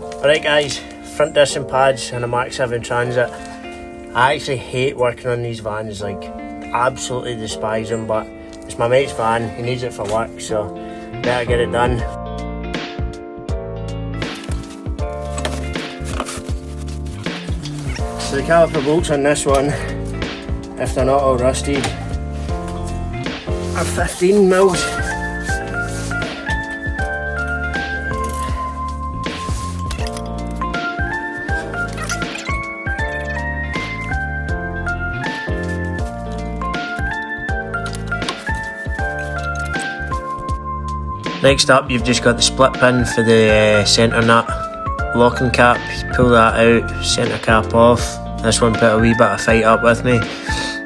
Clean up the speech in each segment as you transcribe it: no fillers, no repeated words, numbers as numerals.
Alright guys, front disc and pads and a Mk7 Transit. I actually hate working on these vans, like absolutely despise them, but it's my mate's van, he needs it for work, so better get it done. So the caliper bolts on this one, if they're not all rusted, are 15 mils. Next up, you've just got the split pin for the centre nut locking cap. Pull that out, centre cap off. This one put a wee bit of fight up with me,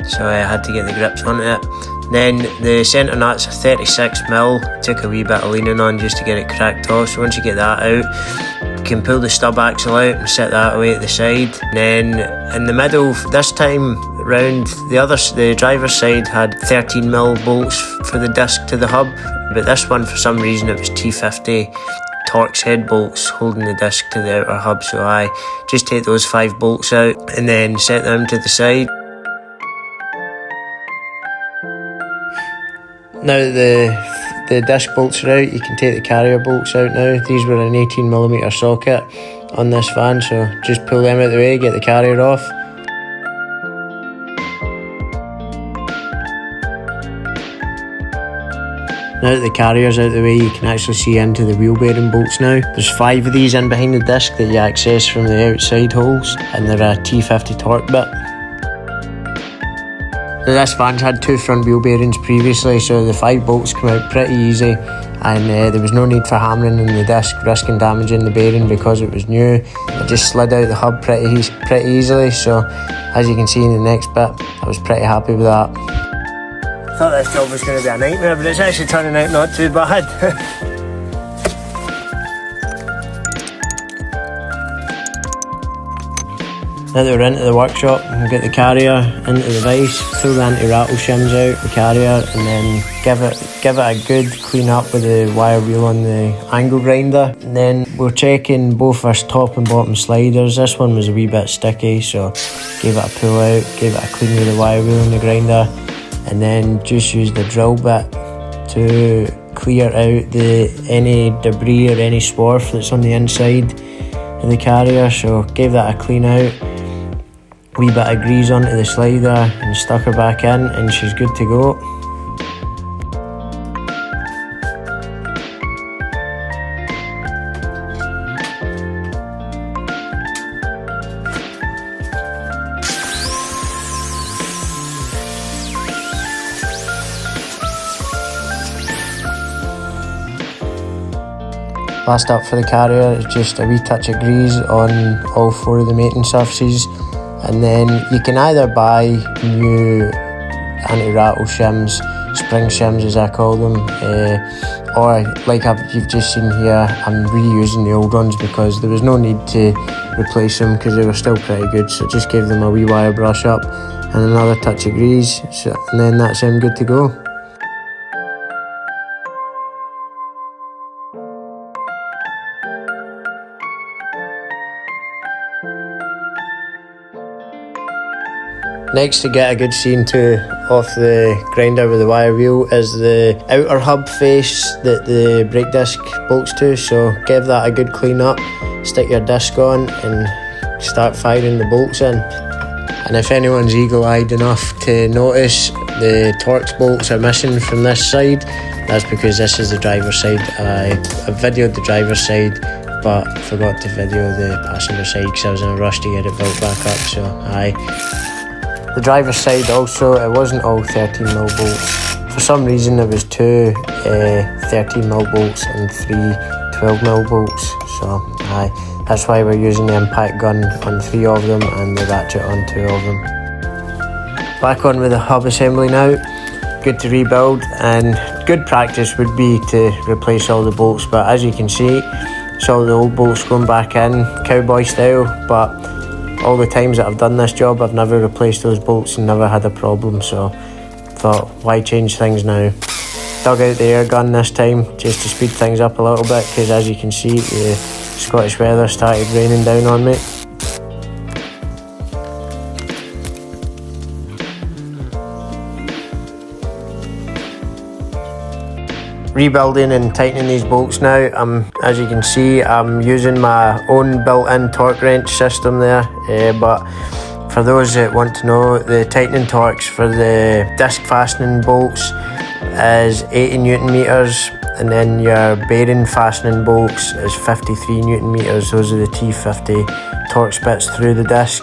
so I had to get the grips onto it. Then the centre nut's 36mm, took a wee bit of leaning on just to get it cracked off. So once you get that out, you can pull the stub axle out and set that away at the side. And then in the middle, this time round, the driver's side had 13mm bolts for the disc to the hub, but this one, for some reason, it was T50 Torx head bolts holding the disc to the outer hub, so I just take those 5 bolts out and then set them to the side. Now that the disc bolts are out, you can take the carrier bolts out now. These were an 18mm socket on this van, so just pull them out the way, get the carrier off. Now that the carrier's out of the way, you can actually see into the wheel bearing bolts now. There's 5 of these in behind the disc that you access from the outside holes, and they're a T50 torque bit. Now this van's had 2 front wheel bearings previously, so the 5 bolts come out pretty easy, and there was no need for hammering in the disc, risking damaging the bearing because it was new. It just slid out the hub pretty easily, so as you can see in the next bit, I was pretty happy with that. I thought this job was going to be a nightmare, but it's actually turning out not too bad. Now that we're into the workshop, we'll get the carrier into the vise, pull the anti-rattle shims out the carrier, and then give it a good clean up with the wire wheel on the angle grinder. And then we're checking both our top and bottom sliders. This one was a wee bit sticky, so gave it a pull out, gave it a clean with the wire wheel on the grinder, and then just use the drill bit to clear out any debris or any swarf that's on the inside of the carrier. So gave that a clean out, wee bit of grease onto the slider and stuck her back in, and she's good to go. Last up for the carrier is just a wee touch of grease on all 4 of the mating surfaces, and then you can either buy new anti-rattle shims, spring shims as I call them, or like you've just seen here, I'm reusing the old ones because there was no need to replace them because they were still pretty good, so just gave them a wee wire brush up and another touch of grease, and then that's them good to go. Next, to get a good scene off the grinder with the wire wheel is the outer hub face that the brake disc bolts to, so give that a good clean up, stick your disc on and start firing the bolts in. And if anyone's eagle-eyed enough to notice the Torx bolts are missing from this side, that's because this is the driver's side. I videoed the driver's side but forgot to video the passenger side because I was in a rush to get it built back up, so the driver's side also, it wasn't all 13mm bolts. For some reason there was 2 13mm bolts and 3 12mm bolts, so that's why we're using the impact gun on 3 of them and the ratchet on 2 of them. Back on with the hub assembly now, good to rebuild, and good practice would be to replace all the bolts, but as you can see, it's all the old bolts going back in, cowboy style, but all the times that I've done this job, I've never replaced those bolts and never had a problem, so thought, why change things now? Dug out the air gun this time just to speed things up a little bit, because as you can see, the Scottish weather started raining down on me. Rebuilding and tightening these bolts now. As you can see, I'm using my own built-in torque wrench system there, but for those that want to know, the tightening torques for the disc fastening bolts is 80 Newton meters, and then your bearing fastening bolts is 53 Newton meters. Those are the T50 torque splits through the disc.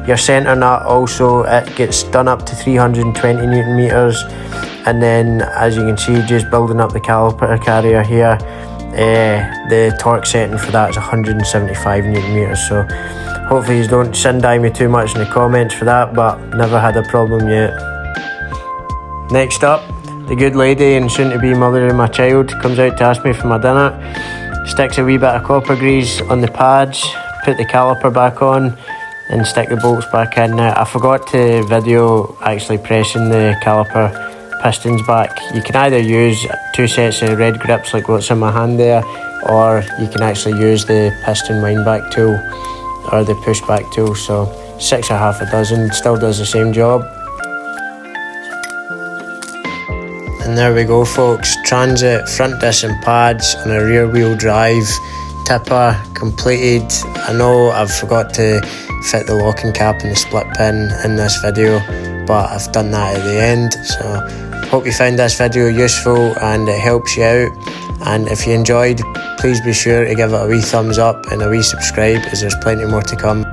Your centre nut also, it gets done up to 320 Newton meters. And then, as you can see, just building up the caliper carrier here, the torque setting for that is 175 Newton meters. So hopefully you don't send-eye me too much in the comments for that, but never had a problem yet. Next up, the good lady and soon-to-be mother of my child comes out to ask me for my dinner. Sticks a wee bit of copper grease on the pads, put the caliper back on, and stick the bolts back in. Now, I forgot to video actually pressing the caliper pistons back. You can either use 2 sets of red grips like what's in my hand there, or you can actually use the piston wind back tool or the push back tool. So 6 or half a dozen, still does the same job. And there we go folks, Transit front disc and pads on a rear wheel drive tipper completed. I know I've forgot to fit the locking cap and the split pin in this video, but I've done that at the end. So hope you found this video useful and it helps you out. And if you enjoyed, please be sure to give it a wee thumbs up and a wee subscribe, as there's plenty more to come.